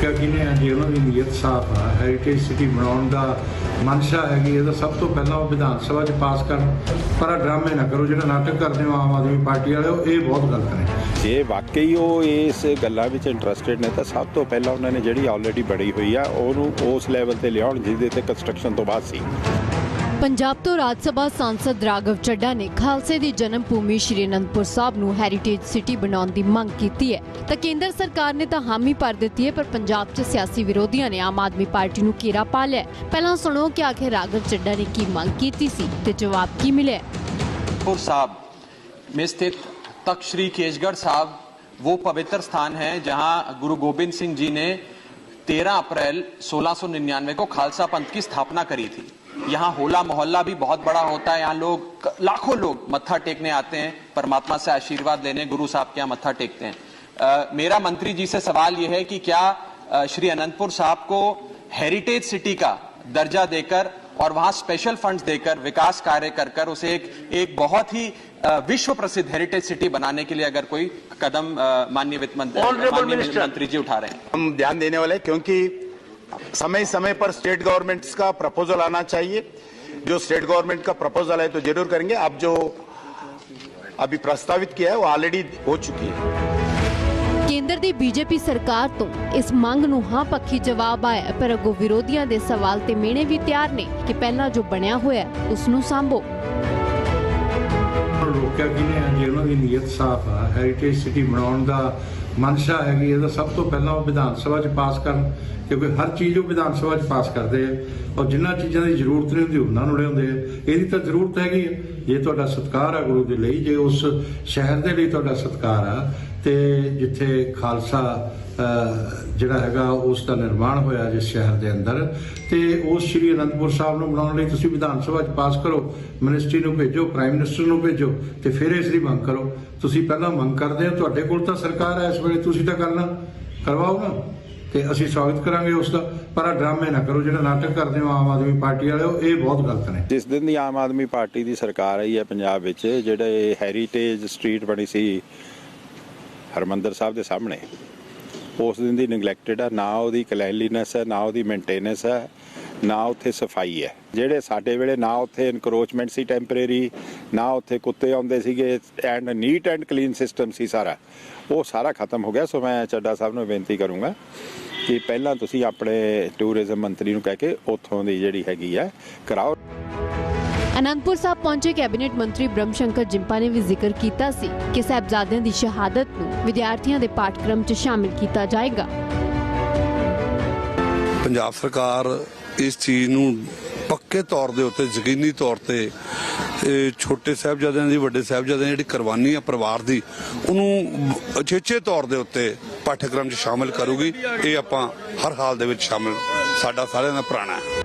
क्योंकि नीयत साफ है, हैरीटेज सिटी बनाने का मनशा हैगी, ये सब तो पहला विधान सभा च पास कर, पर ड्रामे ना करो, जो नाटक करते हो आम आदमी पार्टी वाले, ये बहुत गलत है। जे वाकई वो इस गल्लां विच इंटरस्टेड ने तो सब तो पहला उन्होंने जिहड़ी ऑलरेडी बनी हुई है उहनूं उस लैवल ते लियाउण जिहदे ते कंस्ट्रक्शन तो बाद सी। पंजाब तो राज सभा सांसद राघव चड्ढा ने खालसे दी जन्म भूमि श्री आनंदपुर साहब नूं हैरीटेज सिटी बनाउण दी मंग कीती है, तो केंद्र सरकार ने तो हामी भर दित्ती है, पर पंजाब च सियासी विरोधियों ने आम आदमी पार्टी नूं घेरा पा लिया। पहला सुनो कि आखिर राघव चड्ढा ने की मंग कीती सी ते जवाब की मिले। आनंदपुर साहब में स्थित तख्त श्री केशगढ़ साहब वो पवित्र स्थान है जहां गुरु गोबिंद सिंह जी ने 13 अप्रैल 1699 को खालसा पंथ की स्थापना करी थी। यहाँ होला मोहल्ला भी बहुत बड़ा होता है, यहाँ लोग लाखों लोग मत्था टेकने आते हैं, परमात्मा से आशीर्वाद लेने गुरु साहब के यहाँ मत्था टेकते हैं। मेरा मंत्री जी से सवाल यह है कि क्या श्री अनंतपुर साहब को हेरिटेज सिटी का दर्जा देकर और वहां स्पेशल फंड्स देकर विकास कार्य कर उसे एक बहुत ही विश्व प्रसिद्ध हेरिटेज सिटी बनाने के लिए अगर कोई कदम माननीय वित्त मंत्री जी उठा रहे हैं? हम ध्यान देने वाले हैं, क्योंकि समय समय पर स्टेट गवर्नमेंट्स का प्रपोजल आना चाहिए। जो स्टेट गवर्नमेंट का प्रपोजल है तो जरूर करेंगे। अब जो अभी प्रस्तावित किया है वो ऑलरेडी हो चुकी है। ਕੇਂਦਰ ਦੀ ਬੀਜੇਪੀ ਸਰਕਾਰ ਤੋਂ ਇਸ ਮੰਗ ਨੂੰ ਹਾਂ ਪੱਖੀ ਜਵਾਬ ਆਇਆ, ਪਰ ਅੱਗੋਂ ਵਿਰੋਧੀਆਂ ਦੇ ਸਵਾਲ ਤੇ ਮਿਹਣੇ ਵੀ ਤਿਆਰ ਨੇ ਕਿ ਪਹਿਲਾਂ ਜੋ ਬਣਿਆ ਹੋਇਆ ਉਸ ਨੂੰ ਸਾਂਭੋ। ਰੋਕਿਆ ਕਿਨੇ ਆ ਜੇ ਉਹਨਾਂ ਦੀ ਨੀਅਤ ਸਾਫ਼ ਆ, ਹੈਰੀਟੇਜ ਸਿਟੀ ਬਣਾਉਣ ਦਾ ਮਨਸ਼ਾ ਹੈਗੀ, ਇਹਦਾ ਸਭ ਤੋਂ ਪਹਿਲਾਂ ਉਹ ਵਿਧਾਨ ਸਭਾ 'ਚ ਪਾਸ ਕਰਨ, ਕਿਉਂਕਿ ਹਰ ਚੀਜ਼ ਉਹ ਵਿਧਾਨ ਸਭਾ 'ਚ ਪਾਸ ਕਰਦੇ ਆ ਔਰ ਜਿਨ੍ਹਾਂ ਚੀਜ਼ਾਂ ਦੀ ਜ਼ਰੂਰਤ ਨਹੀਂ ਹੁੰਦੀ ਉਹਨਾਂ ਨੂੰ ਲਿਆਉਂਦੇ ਆ। ਇਹਦੀ ਤਾਂ ਜ਼ਰੂਰਤ ਹੈਗੀ ਆ, ਜੇ ਤੁਹਾਡਾ ਸਤਿਕਾਰ ਆ ਗੁਰੂ ਦੇ ਲਈ, ਜੇ ਉਸ ਸ਼ਹਿਰ ਦੇ ਲਈ ਤੁਹਾਡਾ ਸਤਿਕਾਰ ਆ ਤੇ ਜਿੱਥੇ ਖਾਲਸਾ ਜਿਹੜਾ ਹੈਗਾ ਉਸ ਦਾ ਨਿਰਮਾਣ ਹੋਇਆ ਜਿਸ ਸ਼ਹਿਰ ਦੇ ਅੰਦਰ, ਤੇ ਉਸ ਸ਼੍ਰੀ ਅਨੰਦਪੁਰ ਸਾਹਿਬ ਨੂੰ ਬਣਾਉਣ ਲਈ ਤੁਸੀਂ ਵਿਧਾਨ ਸਭਾ 'ਚ ਪਾਸ ਕਰੋ, ਮਿਨਿਸਟਰੀ ਨੂੰ ਭੇਜੋ, ਪ੍ਰਾਈਮ ਮਿਨਿਸਟਰ ਨੂੰ ਭੇਜੋ ਤੇ ਫਿਰ ਇਸ ਦੀ ਮੰਗ ਕਰੋ। ਤੁਸੀਂ ਪਹਿਲਾਂ ਮੰਗ ਕਰਦੇ ਹੋ, ਤੁਹਾਡੇ ਕੋਲ ਤਾਂ ਸਰਕਾਰ ਹੈ ਇਸ ਵੇਲੇ, ਤੁਸੀਂ ਤਾਂ ਕਰਨਾ ਕਰਵਾਓ ਨਾ, ਤੇ ਅਸੀਂ ਸਵਾਗਤ ਕਰਾਂਗੇ ਉਸ ਦਾ। ਪਰ ਆ ਡਰਾਮੇ ਨਾ ਕਰੋ ਜਿਹੜਾ ਨਾਟਕ ਕਰਦੇ ਹੋ ਆਮ ਆਦਮੀ ਪਾਰਟੀ ਵਾਲੇ, ਇਹ ਬਹੁਤ ਗਲਤ ਨੇ। ਜਿਸ ਦਿਨ ਦੀ ਆਮ ਆਦਮੀ ਪਾਰਟੀ ਦੀ ਸਰਕਾਰ ਆਈ ਹੈ ਪੰਜਾਬ ਵਿੱਚ, ਜਿਹੜੇ ਹੈਰੀਟੇਜ ਸਟਰੀਟ ਬਣੀ ਸੀ ਹਰਮੰਦਰ ਸਾਹਿਬ ਦੇ ਸਾਹਮਣੇ, ਉਸ ਦਿਨ ਦੀ ਨੈਗਲੈਕਟਡ ਹੈ, ਨਾ ਉਹਦੀ ਕਲੈਨਲੀਨੈਸ ਹੈ, ਨਾ ਉਹਦੀ ਮੇਨਟੇਨੈਂਸ ਹੈ, ਨਾ ਉੱਥੇ ਸਫਾਈ ਹੈ। ਜਿਹੜੇ ਸਾਡੇ ਵੇਲੇ ਨਾ ਉੱਥੇ ਇਨਕਰੋਚਮੈਂਟ ਸੀ ਟੈਂਪਰੇਰੀ, ਨਾ ਉੱਥੇ ਕੁੱਤੇ ਆਉਂਦੇ ਸੀਗੇ, and neat and clean system ਸੀ ਸਾਰਾ, ਉਹ ਸਾਰਾ ਖਤਮ ਹੋ ਗਿਆ। ਸੋ ਮੈਂ ਚੱਡਾ ਸਾਹਿਬ ਨੂੰ ਬੇਨਤੀ ਕਰੂੰਗਾ ਕਿ ਪਹਿਲਾਂ ਤੁਸੀਂ ਆਪਣੇ ਟੂਰਿਜ਼ਮ ਮੰਤਰੀ ਨੂੰ ਕਹਿ ਕੇ ਉੱਥੋਂ ਦੀ ਜਿਹੜੀ ਹੈਗੀ ਹੈ ਕਰਾਓ। ਅਨੰਦਪੁਰ ਸਾਹਿਬ ਪਹੁੰਚੇ ਕੈਬਨਿਟ ਮੰਤਰੀ ਬ੍ਰਹਮ ਸ਼ੰਕਰ ਜਿੰਪਾ ਨੇ ਵੀ ਜ਼ਿਕਰ ਕੀਤਾ ਸੀ ਕਿ ਸਾਹਿਬਜ਼ਾਦਿਆਂ ਦੀ ਸ਼ਹਾਦਤ ਨੂੰ ਵਿਦਿਆਰਥੀਆਂ ਦੇ ਪਾਠਕ੍ਰਮ 'ਚ ਸ਼ਾਮਿਲ ਕੀਤਾ ਜਾਏਗਾ। ਪੰਜਾਬ ਸਰਕਾਰ ਇਸ ਚੀਜ਼ ਨੂੰ ਪੱਕੇ ਤੌਰ ਦੇ ਉੱਤੇ, ਯਕੀਨੀ ਤੌਰ ਤੇ ਛੋਟੇ ਸਾਹਿਬਜ਼ਾਦਿਆਂ ਦੀ, ਵੱਡੇ ਸਾਹਿਬਜ਼ਾਦਿਆਂ ਦੀ ਜਿਹੜੀ ਕੁਰਬਾਨੀ ਆ ਪਰਿਵਾਰ ਦੀ, ਉਹਨੂੰ ਅਚੇਚੇ ਤੌਰ ਦੇ ਉੱਤੇ ਪਾਠਕ੍ਰਮ 'ਚ ਸ਼ਾਮਿਲ ਕਰੂਗੀ। ਇਹ ਆਪਾਂ ਹਰ ਹਾਲ ਦੇ ਵਿੱਚ ਸ਼ਾਮਿਲ, ਸਾਡਾ ਸਾਰਿਆਂ ਦਾ ਪੁਰਾਣਾ ਹੈ।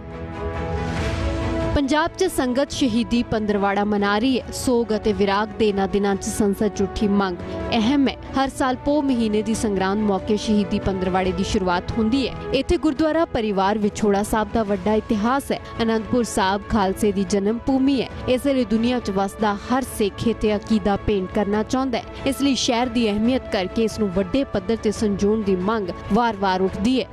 ਪੰਜਾਬ 'ਚ ਸੰਗਤ ਸ਼ਹੀਦੀ ਪੰਦਰਵਾੜਾ ਮਨਾ ਰਹੀ ਹੈ। ਸੋਗ ਅਤੇ ਵਿਰਾਗ ਦੇ ਇਹਨਾਂ ਦਿਨਾਂ 'ਚ ਸੰਸਦ 'ਚ ਉੱਠੀ ਮੰਗ ਅਹਿਮ ਹੈ। ਹਰ ਸਾਲ ਪੋਹ ਮਹੀਨੇ ਦੀ ਸੰਗਰਾਂਦ ਮੌਕੇ ਸ਼ਹੀਦੀ ਪੰਦਰਵਾੜੇ ਦੀ ਸ਼ੁਰੂਆਤ ਹੁੰਦੀ ਹੈ। ਇੱਥੇ ਗੁਰਦੁਆਰਾ ਪਰਿਵਾਰ ਵਿਛੋੜਾ ਸਾਹਿਬ ਦਾ ਵੱਡਾ ਇਤਿਹਾਸ ਹੈ। ਅਨੰਦਪੁਰ ਸਾਹਿਬ ਖਾਲਸੇ ਦੀ ਜਨਮ ਭੂਮੀ ਹੈ। ਇਸ ਲਈ ਦੁਨੀਆ 'ਚ ਵਸਦਾ ਹਰ ਸਿੱਖ ਇੱਥੇ ਅਕੀਦਾ ਭੇਂਟ ਕਰਨਾ ਚਾਹੁੰਦਾ ਹੈ। ਇਸ ਲਈ ਸ਼ਹਿਰ ਦੀ ਅਹਿਮੀਅਤ ਕਰਕੇ ਇਸ ਨੂੰ ਵੱਡੇ ਪੱਧਰ ਤੇ ਸੰਜੋਣ ਦੀ ਮੰਗ ਵਾਰ-ਵਾਰ ਉੱਠਦੀ ਹੈ।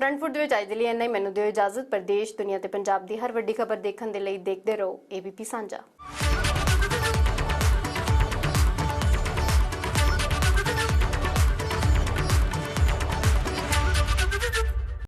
ਫਰੰਟਫੁੱਟ ਦੇ ਵਿੱਚ ਅੱਜ ਦੇ ਲਈ ਇੰਨਾ ਹੀ। ਮੈਨੂੰ ਦਿਓ ਇਜਾਜ਼ਤ। ਪ੍ਰਦੇਸ਼, ਦੁਨੀਆ ਤੇ ਪੰਜਾਬ ਦੀ ਹਰ ਵੱਡੀ ਖਬਰ ਦੇਖਣ ਦੇ ਲਈ ਦੇਖਦੇ ਰਹੋ ABP ਸਾਂਝਾ।